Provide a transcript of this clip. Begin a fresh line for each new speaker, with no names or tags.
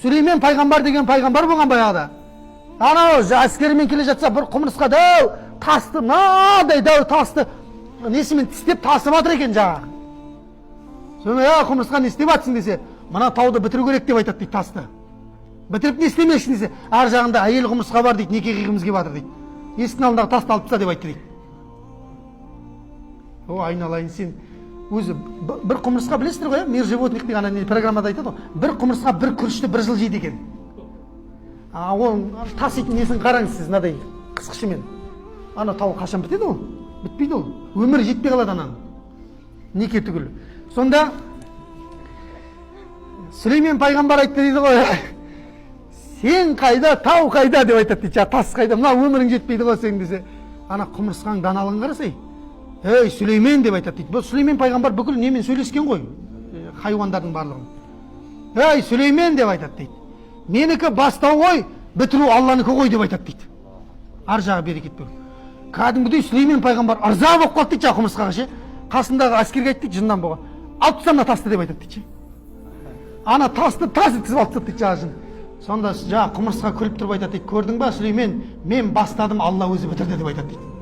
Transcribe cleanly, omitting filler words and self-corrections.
Süleyman пайғамбар деген пайғамбар болған баяғыда. Анау әскермен келе жатса бір құмырсқа дәу тасты, мынадай дәу тасты несімен тістеп тасып жатыр екен жаңағы. Сонда құмырсқа не істеп жатсың десе, мына тауды бітіру керек деп айтады дейді тасты. Бітіріп не істемекші десе, ар жағында әйел құмырсқа бар дейді, неке қиғымыз келіп жатыр дейді. Есіктің алдындағы тасты алып таста деп айтты дейді. О, айналайын сен. Өзі бір құмырсқа білесіздер ғой, мир животных деген программада айтады ғой, бір құмырсқа бір күрішті бір жыл жейді екен. Ол таситын несін қараңыз сіз, мынадай қысқышымен. Ана тау қашан бітеді ол? Бітпейді ол. Өмір жетпей қалады ананың. Неке түгілі. Сонда Сүлеймен пайғамбар айтты дейді ғой, сен қайда, тау қайда деп айтады дейді, тас қайда, мына өмірің жетпейді ғой сен десе, ана құмырсқаның даналығын қарасай. Ей, Сүлеймен деп айтады дейді. Бұл Сүлеймен пайғамбар бүкіл немен сөйлескен ғой, хайуандардың барлығын. Ей, Сүлеймен деп айтады дейді. Менікі бастау ғой, бітіру Алланікі ғой деп айтады дейді. Ар жағы берекет бер. Кәдімгідей Сүлеймен пайғамбар ырза болып қалды дейді құмырсқаға ше. Қасындағы әскерге айтты дейді, жыннан болған. Алып тастана тасты деп айтады дейді. Ана тасты тас еткізіп алып тастады дейді жын. Сонда құмырсқа күліп тұрып айтады дейді, көрдің ба Сүлеймен, мен бастадым, Алла өзі бітірді деп айтады дейді.